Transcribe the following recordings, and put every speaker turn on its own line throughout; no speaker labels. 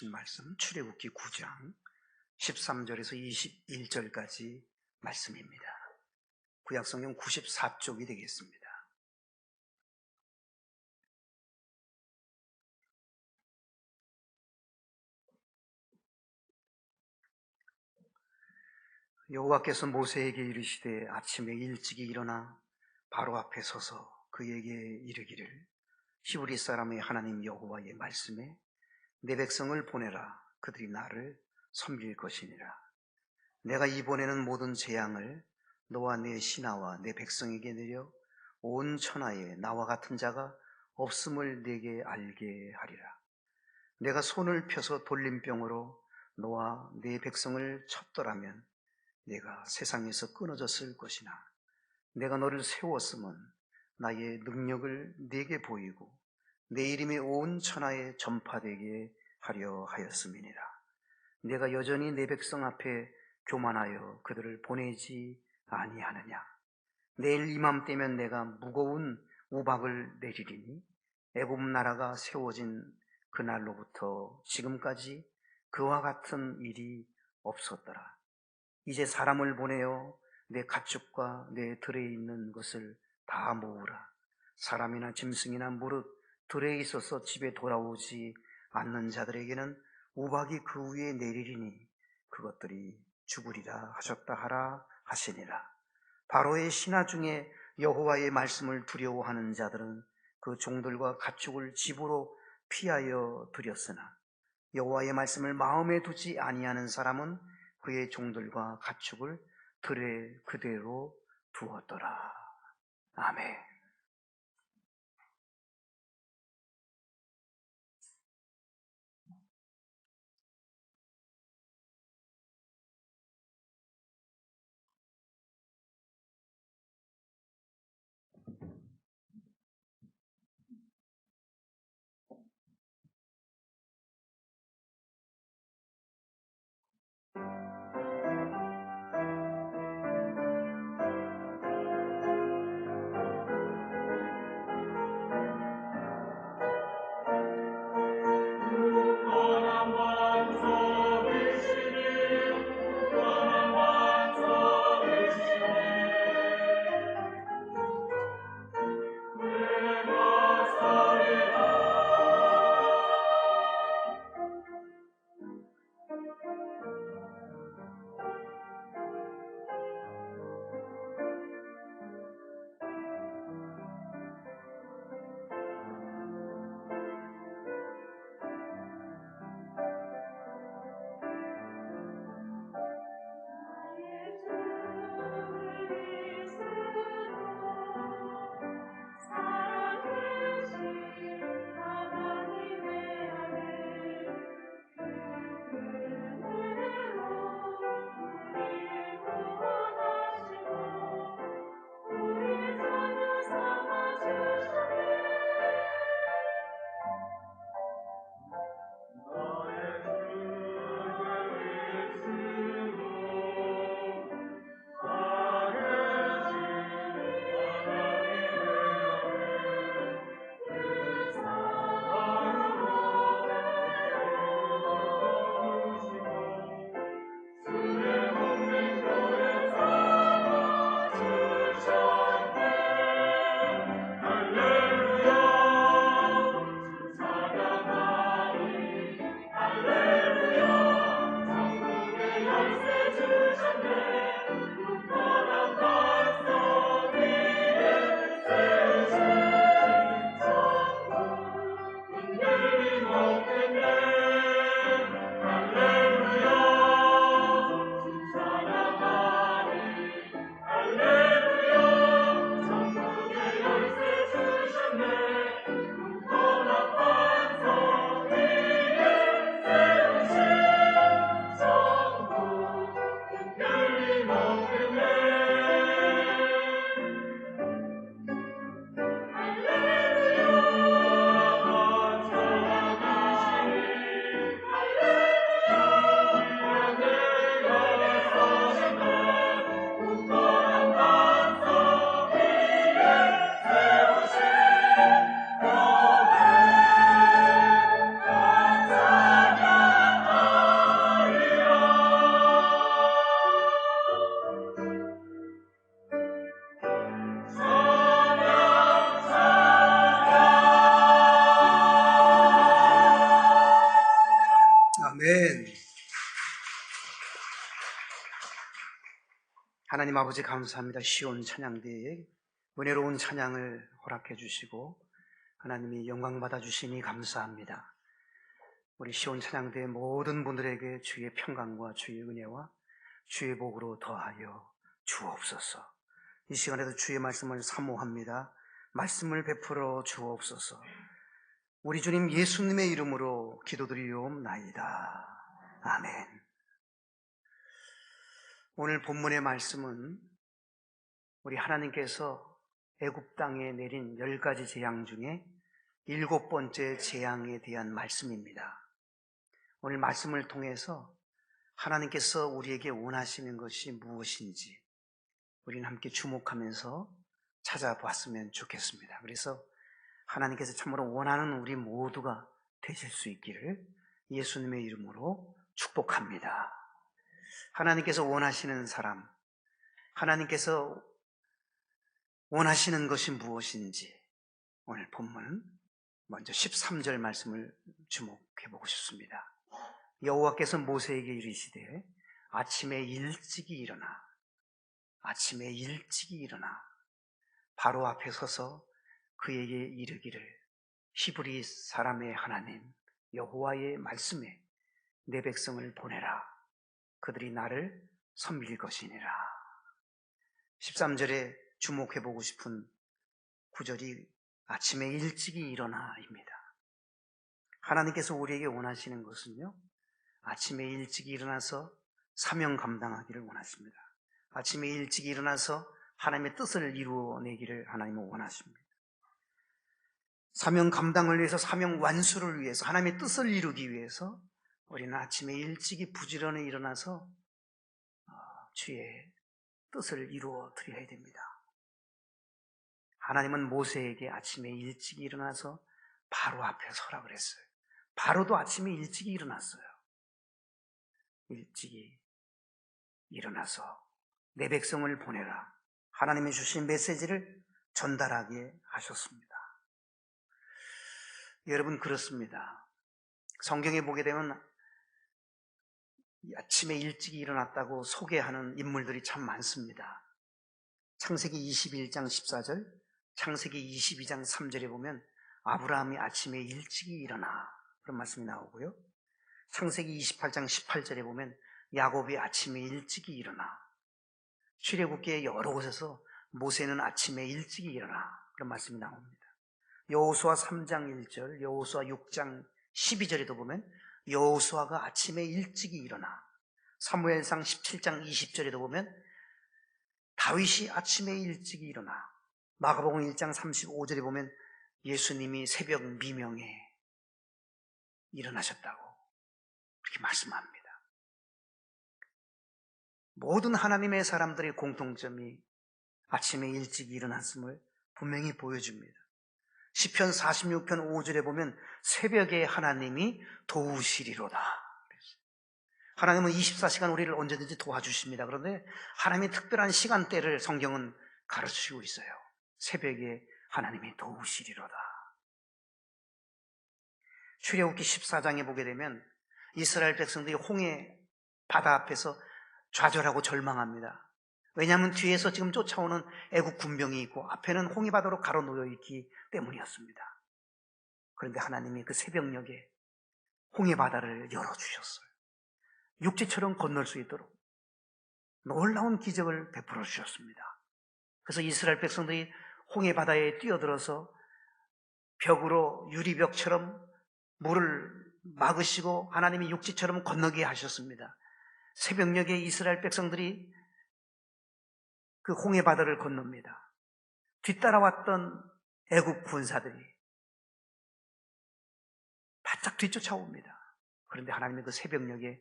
주신 말씀 출애굽기 9장 13절에서 21절까지 말씀입니다. 구약성경 94쪽이 되겠습니다. 여호와께서 모세에게 이르시되 아침에 일찍이 일어나 바로 앞에 서서 그에게 이르기를 히브리 사람의 하나님 여호와의 말씀에 내 백성을 보내라. 그들이 나를 섬길 것이니라. 내가 이번에는 모든 재앙을 너와 내 신하와 내 백성에게 내려 온 천하에 나와 같은 자가 없음을 내게 알게 하리라. 내가 손을 펴서 돌림병으로 너와 내 백성을 쳤더라면 내가 세상에서 끊어졌을 것이나 내가 너를 세웠음은 나의 능력을 네게 보이고 내 이름이 온 천하에 전파되게 하려 하였음이니라. 내가 여전히 내 백성 앞에 교만하여 그들을 보내지 아니하느냐. 내일 이맘때면 내가 무거운 우박을 내리리니 애굽 나라가 세워진 그날로부터 지금까지 그와 같은 일이 없었더라. 이제 사람을 보내어 내 가축과 내 들에 있는 것을 다 모으라. 사람이나 짐승이나 무릇 들에 있어서 집에 돌아오지 않는 자들에게는 우박이 그 위에 내리리니 그것들이 죽으리라 하셨다 하라 하시니라. 바로의 신하 중에 여호와의 말씀을 두려워하는 자들은 그 종들과 가축을 집으로 피하여 들였으나 여호와의 말씀을 마음에 두지 아니하는 사람은 그의 종들과 가축을 들에 그대로 두었더라. 아멘. 아멘. 하나님 아버지 감사합니다. 시온 찬양대에 은혜로운 찬양을 허락해 주시고 하나님이 영광 받아 주시니 감사합니다. 우리 시온 찬양대의 모든 분들에게 주의 평강과 주의 은혜와 주의 복으로 더하여 주옵소서. 이 시간에도 주의 말씀을 사모합니다. 말씀을 베풀어 주옵소서. 우리 주님 예수님의 이름으로 기도드리옵나이다. 아멘. 오늘 본문의 말씀은 우리 하나님께서 애굽 땅에 내린 10가지 재앙 중에 7번째 재앙에 대한 말씀입니다. 오늘 말씀을 통해서 하나님께서 우리에게 원하시는 것이 무엇인지 우리는 함께 주목하면서 찾아봤으면 좋겠습니다. 그래서 하나님께서 참으로 원하는 우리 모두가 되실 수 있기를 예수님의 이름으로 축복합니다. 하나님께서 원하시는 사람, 하나님께서 원하시는 것이 무엇인지 오늘 본문 먼저 13절 말씀을 주목해 보고 싶습니다. 여호와께서 모세에게 이르시되 아침에 일찍이 일어나 바로 앞에 서서 그에게 이르기를 히브리 사람의 하나님 여호와의 말씀에 내 백성을 보내라. 그들이 나를 섬길 것이니라. 13절에 주목해보고 싶은 구절이 아침에 일찍이 일어나입니다. 하나님께서 우리에게 원하시는 것은요, 아침에 일찍이 일어나서 사명 감당하기를 원하십니다. 아침에 일찍이 일어나서 하나님의 뜻을 이루어내기를 하나님은 원하십니다. 사명 감당을 위해서, 사명 완수를 위해서, 하나님의 뜻을 이루기 위해서 우리는 아침에 일찍이 부지런히 일어나서 주의 뜻을 이루어 드려야 됩니다. 하나님은 모세에게 아침에 일찍이 일어나서 바로 앞에 서라 그랬어요. 바로도 아침에 일찍이 일어났어요. 일찍이 일어나서 내 백성을 보내라. 하나님이 주신 메시지를 전달하게 하셨습니다. 여러분 그렇습니다. 성경에 보게 되면 아침에 일찍 일어났다고 소개하는 인물들이 참 많습니다. 창세기 21장 14절, 창세기 22장 3절에 보면 아브라함이 아침에 일찍이 일어나 그런 말씀이 나오고요. 창세기 28장 18절에 보면 야곱이 아침에 일찍이 일어나, 출애굽기의 여러 곳에서 모세는 아침에 일찍이 일어나 그런 말씀이 나옵니다. 여호수아 3장 1절, 여호수아 6장 12절에도 보면 여호수아가 아침에 일찍이 일어나, 사무엘상 17장 20절에도 보면 다윗이 아침에 일찍이 일어나, 마가복음 1장 35절에 보면 예수님이 새벽 미명에 일어나셨다고 그렇게 말씀합니다. 모든 하나님의 사람들의 공통점이 아침에 일찍 일어났음을 분명히 보여줍니다. 시편 46편 5절에 보면 새벽에 하나님이 도우시리로다. 하나님은 24시간 우리를 언제든지 도와주십니다. 그런데 하나님의 특별한 시간대를 성경은 가르치고 있어요. 새벽에 하나님이 도우시리로다. 출애굽기 14장에 보게 되면 이스라엘 백성들이 홍해 바다 앞에서 좌절하고 절망합니다. 왜냐하면 뒤에서 지금 쫓아오는 애국 군병이 있고 앞에는 홍해 바다로 가로놓여 있기 때문이었습니다. 그런데 하나님이 그 새벽녘에 홍해 바다를 열어주셨어요. 육지처럼 건널 수 있도록 놀라운 기적을 베풀어 주셨습니다. 그래서 이스라엘 백성들이 홍해 바다에 뛰어들어서 벽으로 유리벽처럼 물을 막으시고 하나님이 육지처럼 건너게 하셨습니다. 새벽녘에 이스라엘 백성들이 그 홍해 바다를 건넙니다. 뒤따라왔던 애국 군사들이 바짝 뒤쫓아옵니다. 그런데 하나님의 그 새벽녘에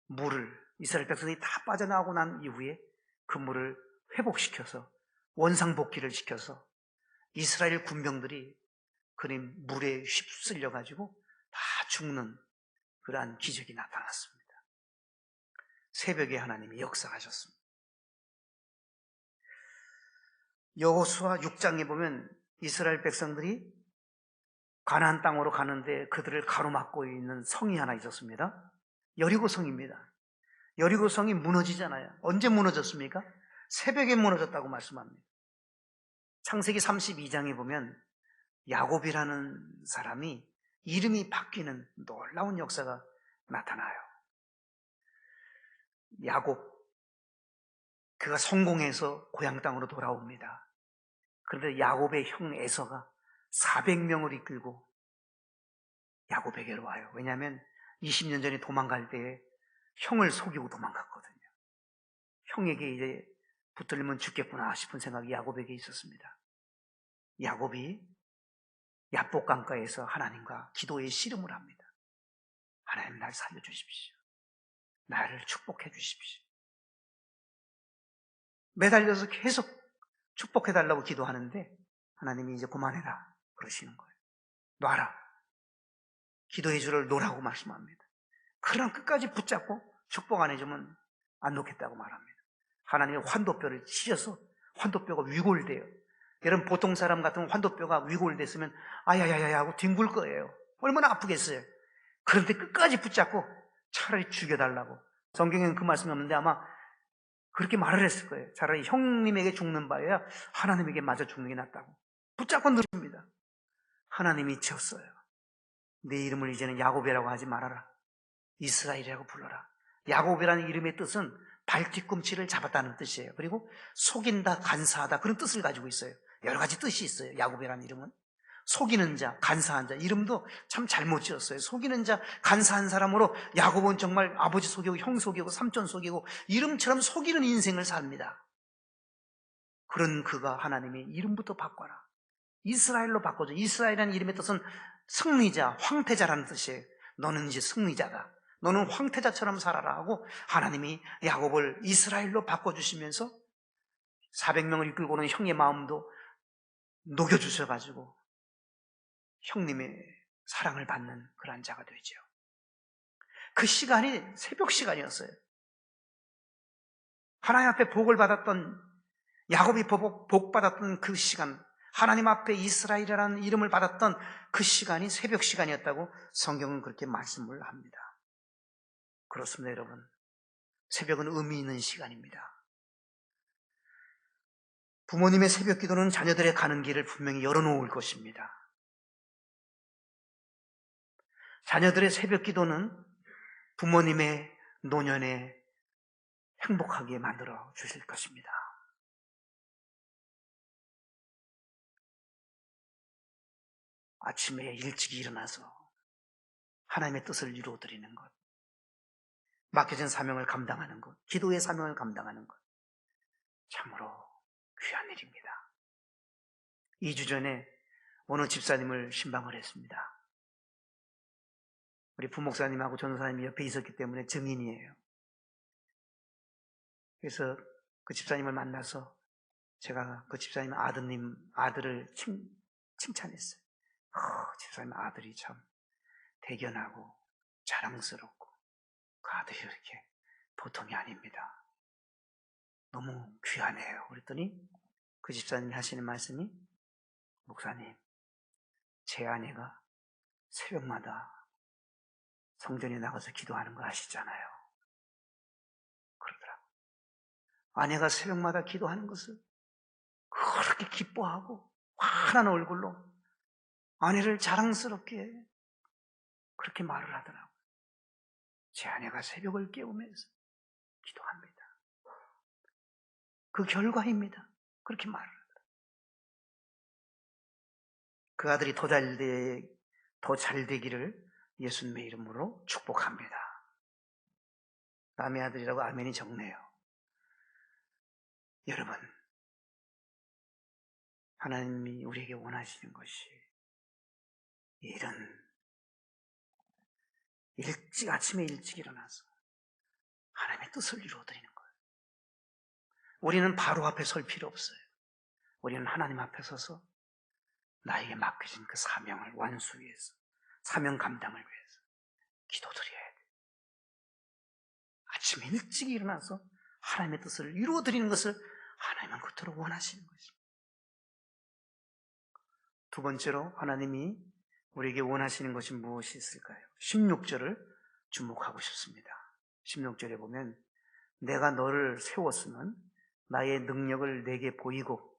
물을 이스라엘 백성들이 다 빠져나오고 난 이후에 그 물을 회복시켜서 원상복귀를 시켜서 이스라엘 군병들이 그린 물에 휩쓸려 가지고 다 죽는 그러한 기적이 나타났습니다. 새벽에 하나님이 역사하셨습니다. 여호수아 6장에 보면 이스라엘 백성들이 가나안 땅으로 가는데 그들을 가로막고 있는 성이 하나 있었습니다. 여리고성입니다. 여리고성이 무너지잖아요. 언제 무너졌습니까? 새벽에 무너졌다고 말씀합니다. 창세기 32장에 보면 야곱이라는 사람이 이름이 바뀌는 놀라운 역사가 나타나요. 야곱, 그가 성공해서 고향 땅으로 돌아옵니다. 그런데 야곱의 형 에서가 400명을 이끌고 야곱에게로 와요. 왜냐하면 20년 전에 도망갈 때에 형을 속이고 도망갔거든요. 형에게 이제 붙들리면 죽겠구나 싶은 생각이 야곱에게 있었습니다. 야곱이 야복 강가에서 하나님과 기도의 씨름을 합니다. 하나님, 날 살려주십시오. 나를 축복해 주십시오. 매달려서 계속 축복해달라고 기도하는데 하나님이 이제 그만해라 그러시는 거예요. 놔라. 기도의 줄을 놓으라고 말씀합니다. 그러나 끝까지 붙잡고 축복 안 해주면 안 놓겠다고 말합니다. 하나님이 환도뼈를 찢어서 환도뼈가 위골돼요. 여러분, 보통 사람 같으면 환도뼈가 위골됐으면 아야야야 하고 뒹굴 거예요. 얼마나 아프겠어요. 그런데 끝까지 붙잡고 차라리 죽여달라고. 성경에는 그 말씀이 없는데 아마 그렇게 말을 했을 거예요. 차라리 형님에게 죽는 바에야 하나님에게 맞아 죽는 게 낫다고. 붙잡고 누릅니다. 하나님이 쳤어요. 내 이름을 이제는 야곱이라고 하지 말아라. 이스라엘이라고 불러라. 야곱이라는 이름의 뜻은 발뒤꿈치를 잡았다는 뜻이에요. 그리고 속인다, 간사하다, 그런 뜻을 가지고 있어요. 여러 가지 뜻이 있어요. 야곱이라는 이름은 속이는 자, 간사한 자. 이름도 참 잘못 지었어요. 속이는 자, 간사한 사람으로 야곱은 정말 아버지 속이고 형 속이고 삼촌 속이고 이름처럼 속이는 인생을 삽니다. 그런 그가 하나님이 이름부터 바꿔라. 이스라엘로 바꿔줘. 이스라엘이라는 이름의 뜻은 승리자, 황태자라는 뜻이에요. 너는 이제 승리자다. 너는 황태자처럼 살아라 하고 하나님이 야곱을 이스라엘로 바꿔주시면서 400명을 이끌고는 형의 마음도 녹여주셔가지고 형님의 사랑을 받는 그런 자가 되죠. 그 시간이 새벽 시간이었어요. 하나님 앞에 복을 받았던, 야곱이 복 받았던 그 시간, 하나님 앞에 이스라엘이라는 이름을 받았던 그 시간이 새벽 시간이었다고 성경은 그렇게 말씀을 합니다. 그렇습니다, 여러분. 새벽은 의미 있는 시간입니다. 부모님의 새벽 기도는 자녀들의 가는 길을 분명히 열어놓을 것입니다. 자녀들의 새벽 기도는 부모님의 노년에 행복하게 만들어 주실 것입니다. 아침에 일찍 일어나서 하나님의 뜻을 이루어드리는 것, 맡겨진 사명을 감당하는 것, 기도의 사명을 감당하는 것, 참으로 귀한 일입니다. 2주 전에 어느 집사님을 신방을 했습니다. 우리 부목사님하고 전도사님이 옆에 있었기 때문에 증인이에요. 그래서 그 집사님을 만나서 제가 그 집사님 아들을 칭찬했어요. 집사님 아들이 참 대견하고 자랑스럽고 그 아들이 이렇게 보통이 아닙니다. 너무 귀하네요. 그랬더니 그 집사님이 하시는 말씀이, 목사님, 제 아내가 새벽마다 성전에 나가서 기도하는 거 아시잖아요. 그러더라고요. 아내가 새벽마다 기도하는 것을 그렇게 기뻐하고 환한 얼굴로 아내를 자랑스럽게 그렇게 말을 하더라고요. 제 아내가 새벽을 깨우면서 기도합니다. 그 결과입니다. 그렇게 말을 하더라고요. 그 아들이 더 잘 되기를 예수님의 이름으로 축복합니다. 남의 아들이라고 아멘이 적네요. 여러분, 하나님이 우리에게 원하시는 것이 이런 아침에 일찍 일어나서 하나님의 뜻을 이루어드리는 거예요. 우리는 바로 앞에 설 필요 없어요. 우리는 하나님 앞에 서서 나에게 맡겨진 그 사명을 완수하기 위해서, 사명 감당을 위해서 기도드려야 돼요. 아침에 일찍 일어나서 하나님의 뜻을 이루어드리는 것을 하나님은 그토록 원하시는 것입니다. 두 번째로 하나님이 우리에게 원하시는 것이 무엇이 있을까요? 16절을 주목하고 싶습니다. 16절에 보면 내가 너를 세웠으면 나의 능력을 내게 보이고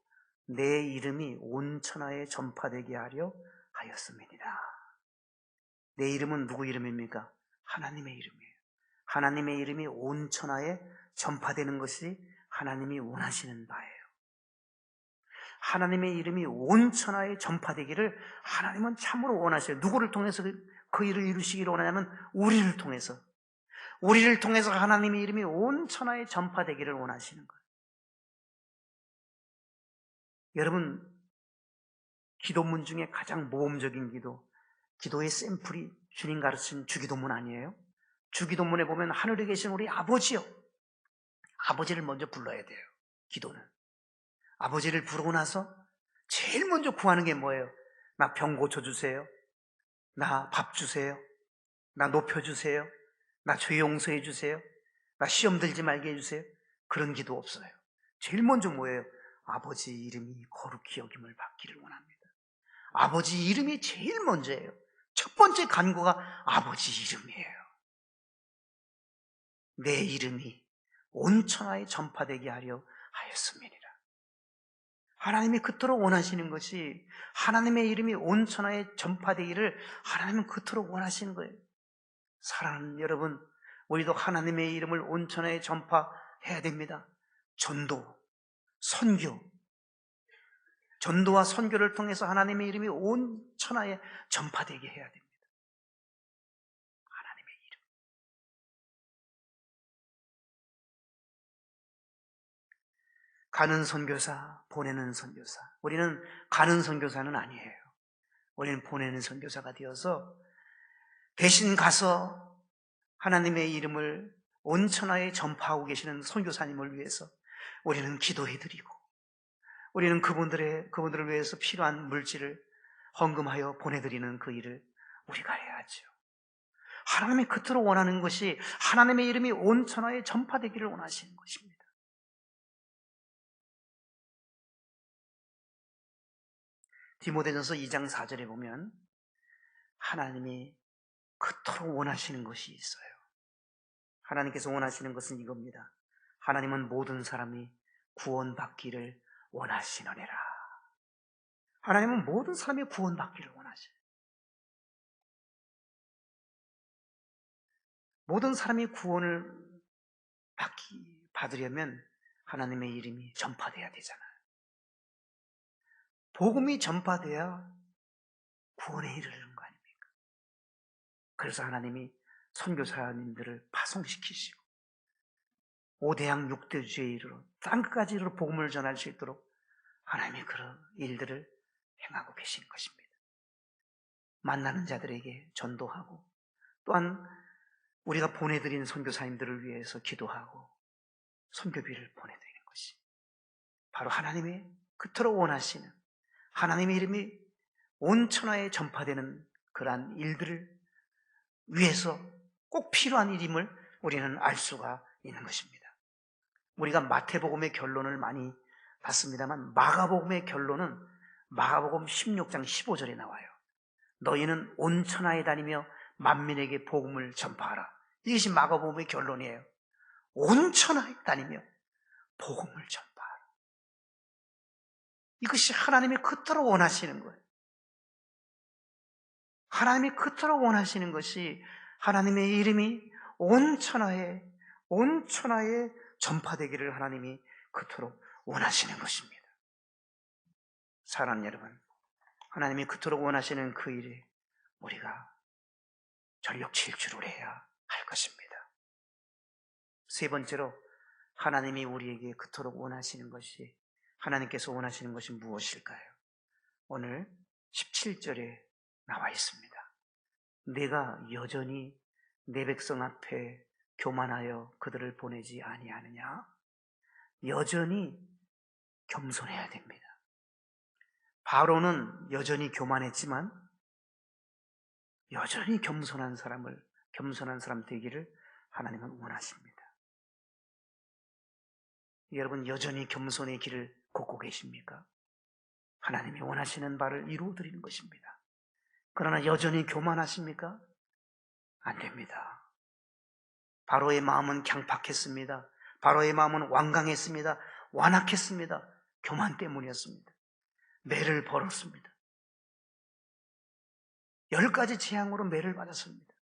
내 이름이 온 천하에 전파되게 하려 하였음이니라. 내 이름은 누구 이름입니까? 하나님의 이름이에요. 하나님의 이름이 온 천하에 전파되는 것이 하나님이 원하시는 바예요. 하나님의 이름이 온 천하에 전파되기를 하나님은 참으로 원하셔요. 누구를 통해서 그 일을 이루시기를 원하냐면 우리를 통해서. 우리를 통해서 하나님의 이름이 온 천하에 전파되기를 원하시는 거예요. 여러분, 기도문 중에 가장 모험적인 기도의 샘플이 주님 가르친 주기도문 아니에요? 주기도문에 보면 하늘에 계신 우리 아버지요. 아버지를 먼저 불러야 돼요. 기도는. 아버지를 부르고 나서 제일 먼저 구하는 게 뭐예요? 나 병 고쳐주세요. 나 밥 주세요. 나 높여주세요. 나 죄 용서해 주세요. 나 시험 들지 말게 해주세요. 그런 기도 없어요. 제일 먼저 뭐예요? 아버지 이름이 거룩히 여김을 받기를 원합니다. 아버지 이름이 제일 먼저예요. 첫 번째 간구가 아버지 이름이에요. 내 이름이 온 천하에 전파되게 하려 하였음이니라. 하나님이 그토록 원하시는 것이 하나님의 이름이 온 천하에 전파되기를 하나님은 그토록 원하시는 거예요. 사랑하는 여러분, 우리도 하나님의 이름을 온 천하에 전파해야 됩니다. 전도와 선교를 통해서 하나님의 이름이 온 천하에 전파되게 해야 됩니다. 하나님의 이름. 가는 선교사, 보내는 선교사. 우리는 가는 선교사는 아니에요. 우리는 보내는 선교사가 되어서 대신 가서 하나님의 이름을 온 천하에 전파하고 계시는 선교사님을 위해서 우리는 기도해드리고 우리는 그분들을 위해서 필요한 물질을 헌금하여 보내드리는 그 일을 우리가 해야죠. 하나님이 그토록 원하는 것이 하나님의 이름이 온 천하에 전파되기를 원하시는 것입니다. 디모데전서 2장 4절에 보면 하나님이 그토록 원하시는 것이 있어요. 하나님께서 원하시는 것은 이겁니다. 하나님은 모든 사람이 구원받기를 원하시느니라. 하나님은 모든 사람이 구원받기를 원하셔요. 모든 사람이 구원을 받으려면 하나님의 이름이 전파돼야 되잖아요. 복음이 전파돼야 구원에 이르는 거 아닙니까? 그래서 하나님이 선교사님들을 파송시키시고 5대양 6대주에 이르러 땅끝까지 이르러 복음을 전할 수 있도록 하나님이 그런 일들을 행하고 계신 것입니다. 만나는 자들에게 전도하고 또한 우리가 보내드린 선교사님들을 위해서 기도하고 선교비를 보내드리는 것이 바로 하나님의 그토록 원하시는 하나님의 이름이 온 천하에 전파되는 그러한 일들을 위해서 꼭 필요한 일임을 우리는 알 수가 있는 것입니다. 우리가 마태복음의 결론을 많이 봤습니다만 마가복음의 결론은 마가복음 16장 15절에 나와요. 너희는 온 천하에 다니며 만민에게 복음을 전파하라. 이것이 마가복음의 결론이에요. 온 천하에 다니며 복음을 전파하라. 이것이 하나님이 그토록 원하시는 거예요. 하나님이 그토록 원하시는 것이 하나님의 이름이 온 천하에 전파되기를 하나님이 그토록 원하시는 것입니다. 사랑하는 여러분, 하나님이 그토록 원하시는 그 일에 우리가 전력 질주를 해야 할 것입니다. 세 번째로 하나님이 우리에게 그토록 원하시는 것이 하나님께서 원하시는 것이 무엇일까요? 오늘 17절에 나와 있습니다. 내가 여전히 내 백성 앞에 교만하여 그들을 보내지 아니하느냐? 여전히 겸손해야 됩니다. 바로는 여전히 교만했지만 여전히 겸손한 사람 되기를 하나님은 원하십니다. 여러분 여전히 겸손의 길을 걷고 계십니까? 하나님이 원하시는 바를 이루어드리는 것입니다. 그러나 여전히 교만하십니까? 안 됩니다. 바로의 마음은 강팍했습니다. 바로의 마음은 완강했습니다. 완악했습니다. 교만 때문이었습니다. 매를 벌었습니다. 10가지 재앙으로 매를 받았습니다.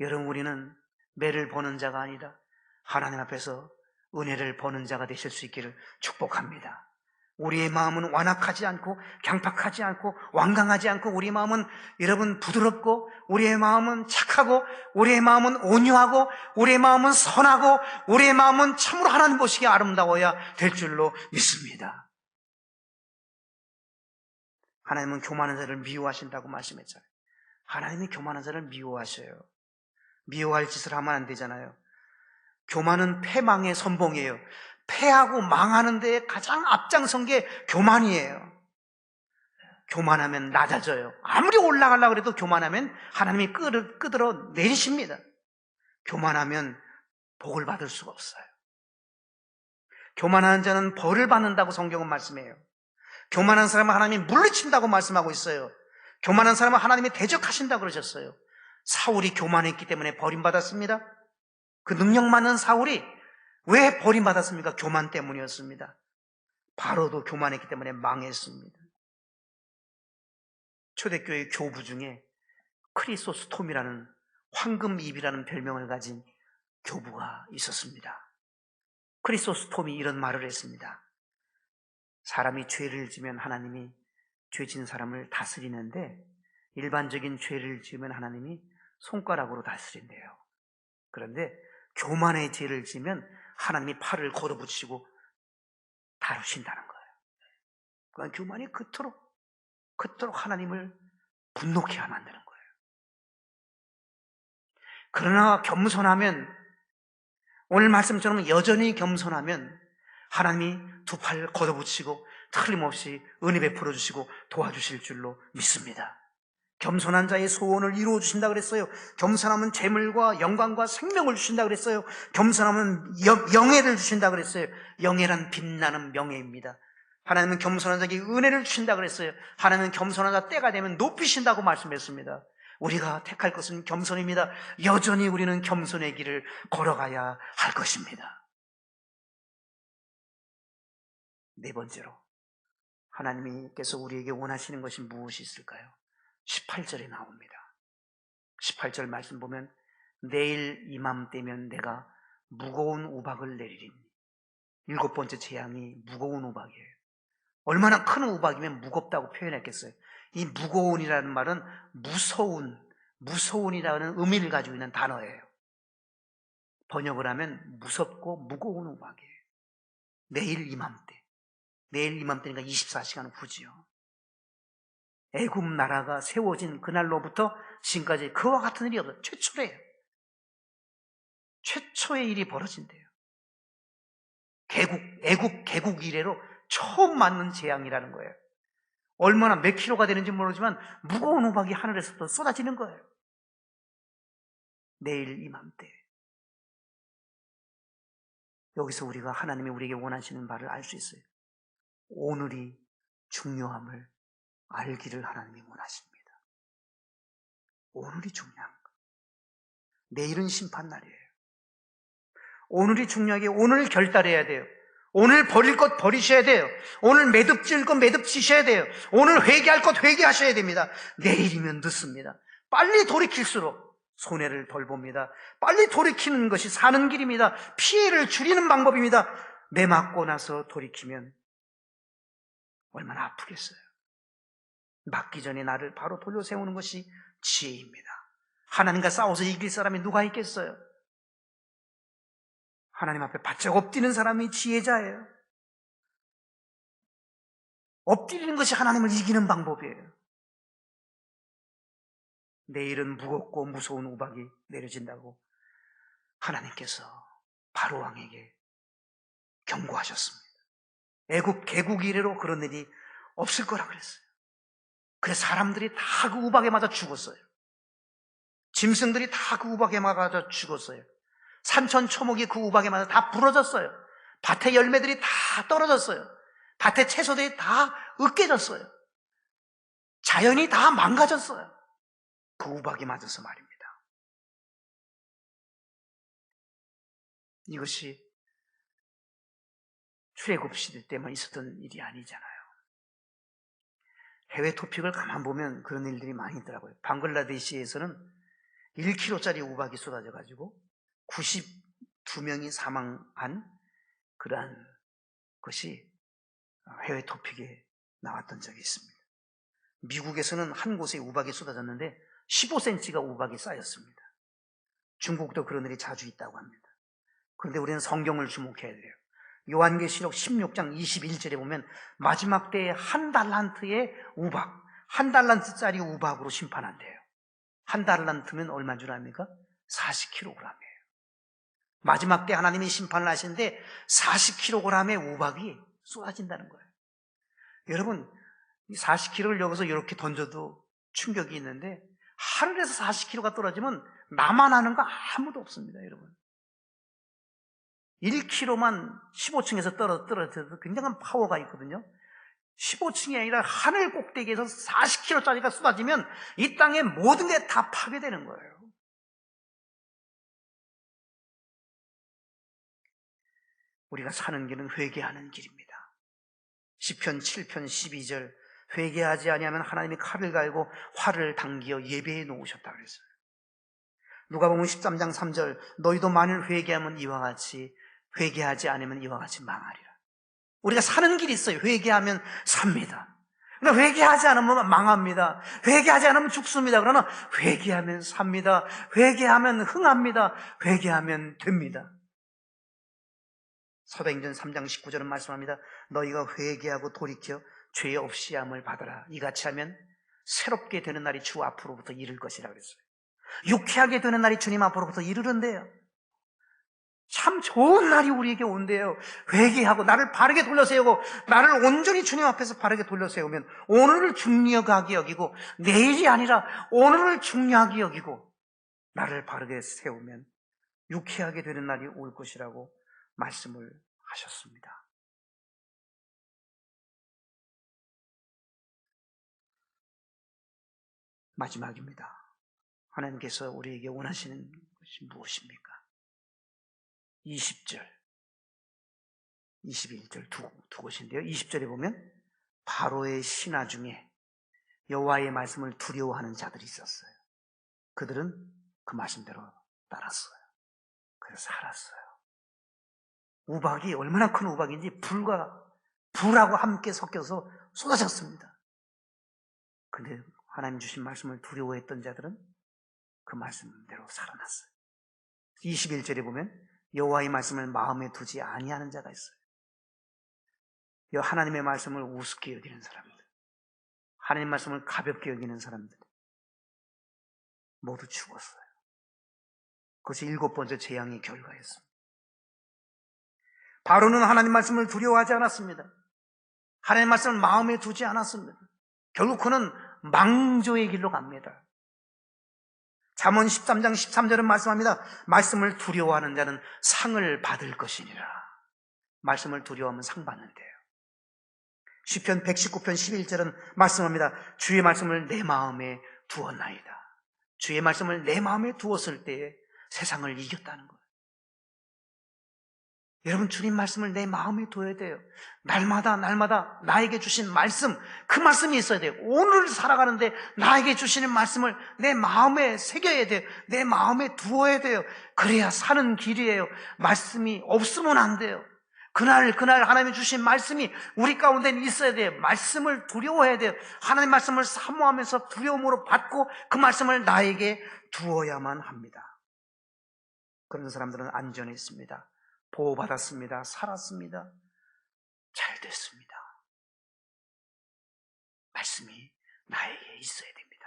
여러분, 우리는 매를 버는 자가 아니라 하나님 앞에서 은혜를 버는 자가 되실 수 있기를 축복합니다. 우리의 마음은 완악하지 않고 강팍하지 않고 완강하지 않고, 우리의 마음은 여러분 부드럽고, 우리의 마음은 착하고, 우리의 마음은 온유하고, 우리의 마음은 선하고, 우리의 마음은 참으로 하나님 보시기에 아름다워야 될 줄로 믿습니다. 하나님은 교만한 자를 미워하신다고 말씀했잖아요. 하나님이 교만한 자를 미워하셔요. 미워할 짓을 하면 안 되잖아요. 교만은 패망의 선봉이에요. 패하고 망하는 데에 가장 앞장선 게 교만이에요. 교만하면 낮아져요. 아무리 올라가려고 해도 교만하면 하나님이 끄들어 내리십니다. 교만하면 복을 받을 수가 없어요. 교만한 자는 벌을 받는다고 성경은 말씀해요. 교만한 사람은 하나님이 물리친다고 말씀하고 있어요. 교만한 사람은 하나님이 대적하신다고 그러셨어요. 사울이 교만했기 때문에 버림받았습니다. 그 능력 많은 사울이 왜 버림받았습니까? 교만 때문이었습니다. 바로도 교만했기 때문에 망했습니다. 초대교회 교부 중에 크리소스톰이라는 황금입이라는 별명을 가진 교부가 있었습니다. 크리소스톰이 이런 말을 했습니다. 사람이 죄를 지면 하나님이 죄 지은 사람을 다스리는데, 일반적인 죄를 지으면 하나님이 손가락으로 다스린대요. 그런데 교만의 죄를 지면 하나님이 팔을 걷어붙이고 다루신다는 거예요. 그러니까 교만이 그토록 하나님을 분노케 만드는 거예요. 그러나 겸손하면, 오늘 말씀처럼 여전히 겸손하면 하나님이 두 팔 걷어붙이고 틀림없이 은혜 베풀어 주시고 도와주실 줄로 믿습니다. 겸손한 자의 소원을 이루어 주신다 그랬어요. 겸손하면 재물과 영광과 생명을 주신다 그랬어요. 겸손하면 영예를 주신다 그랬어요. 영예란 빛나는 명예입니다. 하나님은 겸손한 자에게 은혜를 주신다 그랬어요. 하나님은 겸손한 자 때가 되면 높이신다고 말씀했습니다. 우리가 택할 것은 겸손입니다. 여전히 우리는 겸손의 길을 걸어가야 할 것입니다. 네 번째로, 하나님께서 우리에게 원하시는 것이 무엇이 있을까요? 18절에 나옵니다. 18절 말씀 보면, 내일 이맘때면 내가 무거운 우박을 내리리니. 7번째 재앙이 무거운 우박이에요. 얼마나 큰 우박이면 무겁다고 표현했겠어요. 이 무거운이라는 말은 무서운이라는 의미를 가지고 있는 단어예요. 번역을 하면 무섭고 무거운 우박이에요. 내일 이맘때니까 24시간 후지요. 애굽 나라가 세워진 그날로부터 지금까지 그와 같은 일이 없어요. 최초래요. 최초의 일이 벌어진대요. 애굽 개국 이래로 처음 맞는 재앙이라는 거예요. 얼마나 몇 킬로가 되는지 모르지만 무거운 우박이 하늘에서 쏟아지는 거예요. 내일 이맘때. 여기서 우리가 하나님이 우리에게 원하시는 바를 알 수 있어요. 오늘이 중요함을 알기를 하나님이 원하십니다. 오늘이 중요한 것. 내일은 심판날이에요. 오늘이 중요하게, 오늘 결단해야 돼요. 오늘 버릴 것 버리셔야 돼요. 오늘 매듭질 것 매듭지셔야 돼요. 오늘 회개할 것 회개하셔야 됩니다. 내일이면 늦습니다. 빨리 돌이킬수록 손해를 덜 봅니다. 빨리 돌이키는 것이 사는 길입니다. 피해를 줄이는 방법입니다. 매 맞고 나서 돌이키면 얼마나 아프겠어요. 맞기 전에 나를 바로 돌려 세우는 것이 지혜입니다. 하나님과 싸워서 이길 사람이 누가 있겠어요? 하나님 앞에 바짝 엎드리는 사람이 지혜자예요. 엎드리는 것이 하나님을 이기는 방법이에요. 내일은 무겁고 무서운 우박이 내려진다고 하나님께서 바로 왕에게 경고하셨습니다. 애굽 개국 이래로 그런 일이 없을 거라 그랬어요. 그래서 사람들이 다 그 우박에 맞아 죽었어요. 짐승들이 다 그 우박에 맞아 죽었어요. 산천 초목이 그 우박에 맞아 다 부러졌어요. 밭의 열매들이 다 떨어졌어요. 밭의 채소들이 다 으깨졌어요. 자연이 다 망가졌어요. 그 우박에 맞아서 말입니다. 이것이 출애굽 시대 때만 있었던 일이 아니잖아요. 해외 토픽을 가만 보면 그런 일들이 많이 있더라고요. 방글라데시에서는 1kg짜리 우박이 쏟아져 가지고 92명이 사망한 그러한 것이 해외 토픽에 나왔던 적이 있습니다. 미국에서는 한 곳에 우박이 쏟아졌는데 15cm가 우박이 쌓였습니다. 중국도 그런 일이 자주 있다고 합니다. 그런데 우리는 성경을 주목해야 돼요. 요한계시록 16장 21절에 보면 마지막 때에 한 달란트의 우박, 한 달란트짜리 우박으로 심판한대요. 한 달란트면 얼마인 줄 압니까? 40kg이에요. 마지막 때 하나님이 심판을 하시는데 40kg의 우박이 쏟아진다는 거예요. 여러분, 이 40kg를 여기서 이렇게 던져도 충격이 있는데 하늘에서 40kg가 떨어지면 나만 하는 거 아무도 없습니다, 여러분. 1kg만 15층에서 떨어져도 굉장한 파워가 있거든요. 15층이 아니라 하늘 꼭대기에서 40kg짜리가 쏟아지면 이 땅의 모든 게 다 파괴되는 거예요. 우리가 사는 길은 회개하는 길입니다. 시편 7편 12절 회개하지 아니하면 하나님이 칼을 갈고 활을 당기어 예배해 놓으셨다 그랬어요. 누가복음 13장 3절 너희도 만일 회개하면 이와 같이 회개하지 않으면 이와 같이 망하리라. 우리가 사는 길이 있어요. 회개하면 삽니다. 그러나 회개하지 않으면 망합니다. 회개하지 않으면 죽습니다. 그러나 회개하면 삽니다. 회개하면 흥합니다. 회개하면 됩니다. 사도행전 3장 19절은 말씀합니다. 너희가 회개하고 돌이켜 죄 없이 함을 받아라. 이같이 하면 새롭게 되는 날이 주 앞으로부터 이를 것이라 그랬어요. 유쾌하게 되는 날이 주님 앞으로부터 이르는데요. 참 좋은 날이 우리에게 온대요. 회개하고 나를 바르게 돌려세우고 나를 온전히 주님 앞에서 바르게 돌려세우면 오늘을 중요하게 여기고 내일이 아니라 오늘을 중요하게 여기고 나를 바르게 세우면 유쾌하게 되는 날이 올 것이라고 말씀을 하셨습니다. 마지막입니다. 하나님께서 우리에게 원하시는 것이 무엇입니까? 20절, 21절 두 곳인데요. 20절에 보면 바로의 신하 중에 여호와의 말씀을 두려워하는 자들이 있었어요. 그들은 그 말씀대로 따랐어요. 그래서 살았어요. 우박이 얼마나 큰 우박인지 불하고 함께 섞여서 쏟아졌습니다. 근데 하나님 주신 말씀을 두려워했던 자들은 그 말씀대로 살아났어요. 21절에 보면 여호와의 말씀을 마음에 두지 아니하는 자가 있어요. 하나님의 말씀을 우습게 여기는 사람들, 하나님의 말씀을 가볍게 여기는 사람들 모두 죽었어요. 그것이 7번째 재앙의 결과였습니다. 바로는 하나님 말씀을 두려워하지 않았습니다. 하나님 말씀을 마음에 두지 않았습니다. 결국 그는 망조의 길로 갑니다. 잠언 13장 13절은 말씀합니다. 말씀을 두려워하는 자는 상을 받을 것이니라. 말씀을 두려워하면 상 받는데요. 시편 119편 11절은 말씀합니다. 주의 말씀을 내 마음에 두었나이다. 주의 말씀을 내 마음에 두었을 때에 세상을 이겼다는 거예요. 여러분, 주님 말씀을 내 마음에 둬야 돼요. 날마다 나에게 주신 말씀, 그 말씀이 있어야 돼요. 오늘 살아가는데 나에게 주시는 말씀을 내 마음에 새겨야 돼요. 내 마음에 두어야 돼요. 그래야 사는 길이에요. 말씀이 없으면 안 돼요. 그날 하나님이 주신 말씀이 우리 가운데 있어야 돼요. 말씀을 두려워해야 돼요. 하나님 말씀을 사모하면서 두려움으로 받고 그 말씀을 나에게 두어야만 합니다. 그런 사람들은 안전했습니다. 보호받았습니다. 살았습니다. 잘 됐습니다. 말씀이 나에게 있어야 됩니다.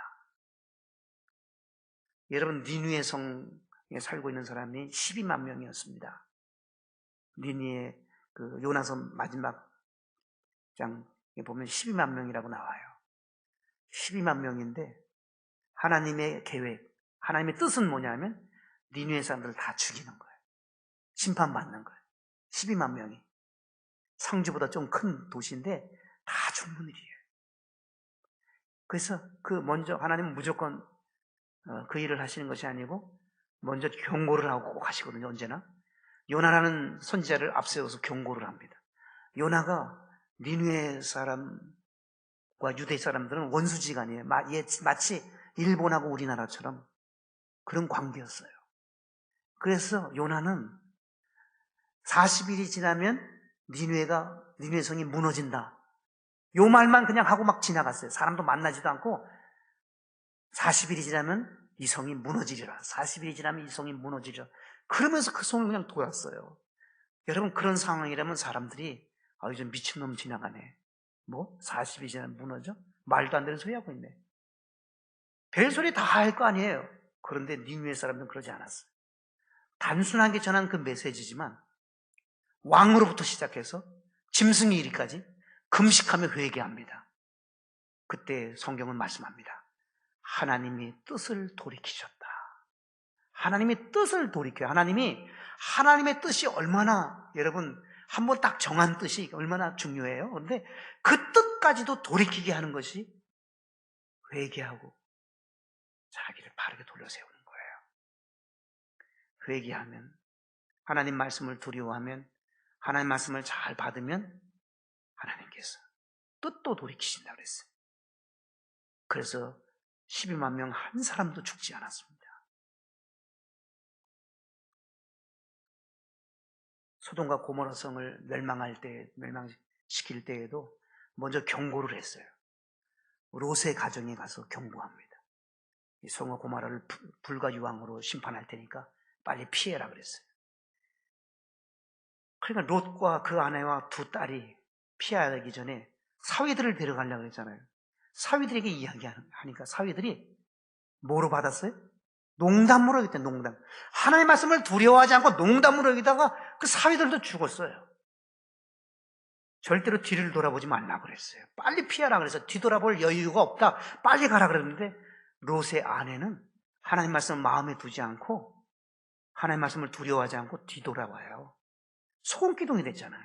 여러분, 니느웨 성에 살고 있는 사람이 12만 명이었습니다. 니느웨 그 요나서 마지막 장에 보면 12만 명이라고 나와요. 12만 명인데 하나님의 계획, 하나님의 뜻은 뭐냐면 니느웨 사람들을 다 죽이는 거예요. 심판받는 거예요. 12만 명이. 성지보다 좀 큰 도시인데 다 죽는 일이에요. 그래서 먼저 하나님은 무조건 그 일을 하시는 것이 아니고 먼저 경고를 하고 꼭 하시거든요. 언제나. 요나라는 선지자를 앞세워서 경고를 합니다. 요나가 니느웨 사람과 유대 사람들은 원수지간이에요. 마치 일본하고 우리나라처럼 그런 관계였어요. 그래서 요나는 40일이 지나면 니느웨 성이 무너진다. 요 말만 그냥 하고 막 지나갔어요. 사람도 만나지도 않고 40일이 지나면 이 성이 무너지리라. 40일이 지나면 이 성이 무너지리라. 그러면서 그 성을 그냥 돋았어요. 여러분, 그런 상황이라면 사람들이 요즘 미친놈 지나가네. 40일이 지나면 무너져? 말도 안 되는 소리 하고 있네. 별소리 다 할 거 아니에요. 그런데 니느웨 사람들은 그러지 않았어요. 단순하게 전한 그 메시지지만 왕으로부터 시작해서 짐승이 이리까지 금식하며 회개합니다. 그때 성경은 말씀합니다. 하나님이 뜻을 돌이키셨다. 하나님이 뜻을 돌이켜요. 하나님의 뜻이 얼마나, 여러분, 한번 딱 정한 뜻이 얼마나 중요해요. 그런데 그 뜻까지도 돌이키게 하는 것이 회개하고 자기를 바르게 돌려세우는 거예요. 회개하면, 하나님 말씀을 두려워하면, 하나님 말씀을 잘 받으면 하나님께서 뜻도 돌이키신다고 그랬어요. 그래서 12만 명 한 사람도 죽지 않았습니다. 소돔과 고모라 성을 멸망시킬 때에도 먼저 경고를 했어요. 롯의 가정에 가서 경고합니다. 이 소돔과 고모라를 불과 유황으로 심판할 테니까 빨리 피해라 그랬어요. 그러니까 롯과 그 아내와 두 딸이 피하기 전에 사위들을 데려가려고 했잖아요. 사위들에게 이야기하니까 사위들이 뭐로 받았어요? 농담으로 여겼대요. 농담. 하나님의 말씀을 두려워하지 않고 농담으로 여기다가 그 사위들도 죽었어요. 절대로 뒤를 돌아보지 말라고 그랬어요. 빨리 피하라 그래서 뒤돌아볼 여유가 없다. 빨리 가라 그랬는데 롯의 아내는 하나님 말씀을 마음에 두지 않고 하나님 말씀을 두려워하지 않고 뒤돌아봐요. 소금기둥이 됐잖아요.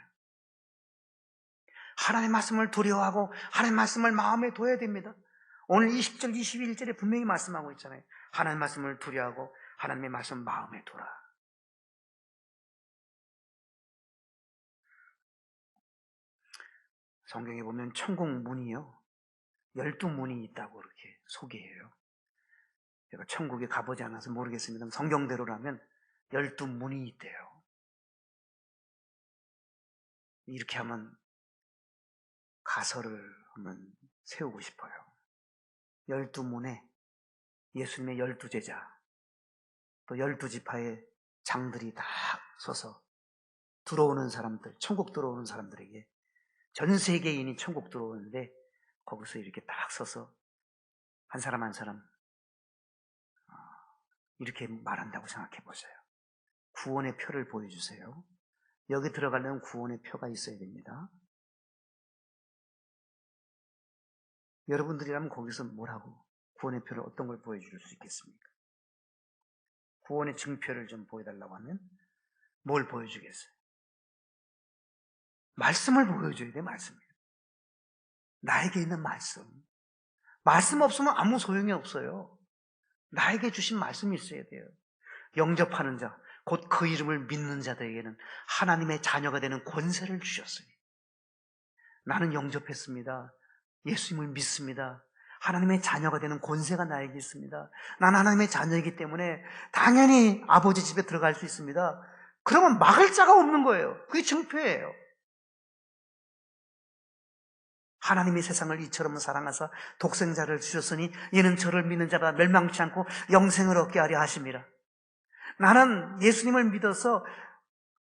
하나님 말씀을 두려워하고 하나님 말씀을 마음에 둬야 됩니다. 오늘 20절, 21절에 분명히 말씀하고 있잖아요. 하나님 말씀을 두려워하고 하나님의 말씀을 마음에 두라. 성경에 보면 천국 문이요, 12문이 있다고 그렇게 소개해요. 제가 천국에 가보지 않아서 모르겠습니다. 성경대로라면 12문이 있대요. 이렇게 하면 가설을 한번 세우고 싶어요. 12문에 예수님의 12제자, 또 12지파의 장들이 다 서서 들어오는 사람들, 천국 들어오는 사람들에게 전 세계인이 천국 들어오는데 거기서 이렇게 딱 서서 한 사람 한 사람 이렇게 말한다고 생각해 보세요. 구원의 표를 보여주세요. 여기 들어가려면 구원의 표가 있어야 됩니다. 여러분들이라면 거기서 뭐라고 구원의 표를 어떤 걸 보여줄 수 있겠습니까? 구원의 증표를 좀 보여달라고 하면 뭘 보여주겠어요? 말씀을 보여줘야 돼. 말씀. 나에게 있는 말씀. 말씀 없으면 아무 소용이 없어요. 나에게 주신 말씀이 있어야 돼요. 영접하는 자, 곧 그 이름을 믿는 자들에게는 하나님의 자녀가 되는 권세를 주셨으니 나는 영접했습니다. 예수님을 믿습니다. 하나님의 자녀가 되는 권세가 나에게 있습니다. 나는 하나님의 자녀이기 때문에 당연히 아버지 집에 들어갈 수 있습니다. 그러면 막을 자가 없는 거예요. 그게 증표예요. 하나님이 세상을 이처럼 사랑하사 독생자를 주셨으니 이는 저를 믿는 자가 멸망치 않고 영생을 얻게 하려 하심이라. 나는 예수님을 믿어서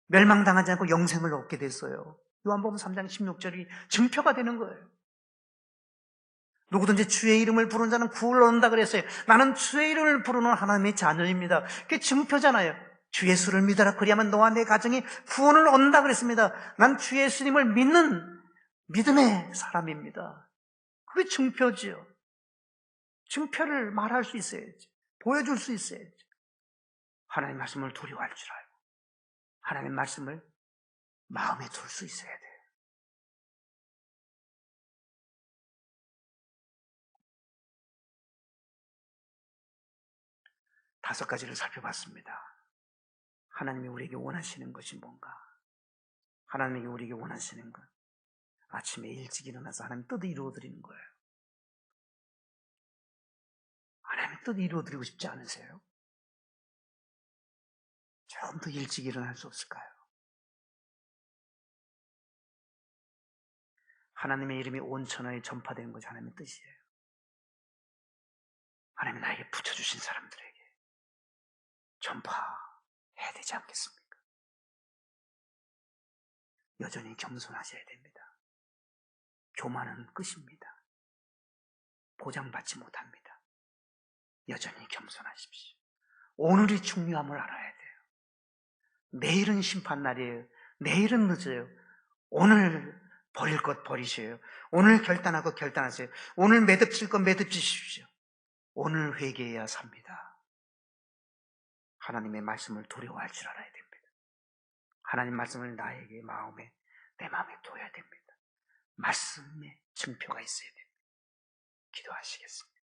멸망당하지 않고 영생을 얻게 됐어요. 요한복음 3장 16절이 증표가 되는 거예요. 누구든지 주의 이름을 부르는 자는 구원을 얻는다 그랬어요. 나는 주의 이름을 부르는 하나님의 자녀입니다. 그게 증표잖아요. 주 예수를 믿어라. 그리하면 너와 내 가정이 구원을 얻는다 그랬습니다. 난 주 예수님을 믿는 믿음의 사람입니다. 그게 증표지요. 증표를 말할 수 있어야지. 보여줄 수 있어야지. 하나님 말씀을 두려워할 줄 알고 하나님 말씀을 마음에 둘 수 있어야 돼요. 다섯 가지를 살펴봤습니다. 하나님이 우리에게 원하시는 것이 뭔가? 하나님이 우리에게 원하시는 것, 아침에 일찍 일어나서 하나님 뜻을 이루어드리는 거예요. 하나님의 뜻을 이루어드리고 싶지 않으세요? 좀 더 일찍 일어날 수 없을까요? 하나님의 이름이 온 천하에 전파되는 것이 하나님의 뜻이에요. 하나님이 나에게 붙여주신 사람들에게 전파해야 되지 않겠습니까? 여전히 겸손하셔야 됩니다. 교만은 끝입니다. 보장받지 못합니다. 여전히 겸손하십시오. 오늘이 중요함을 알아야 돼요. 내일은 심판날이에요. 내일은 늦어요. 오늘 버릴 것 버리세요. 오늘 결단하고 결단하세요. 오늘 매듭질 것 매듭지십시오. 오늘 회개해야 삽니다. 하나님의 말씀을 두려워할 줄 알아야 됩니다. 하나님 말씀을 나에게 마음에, 내 마음에 둬야 됩니다. 말씀에 증표가 있어야 됩니다. 기도하시겠습니다.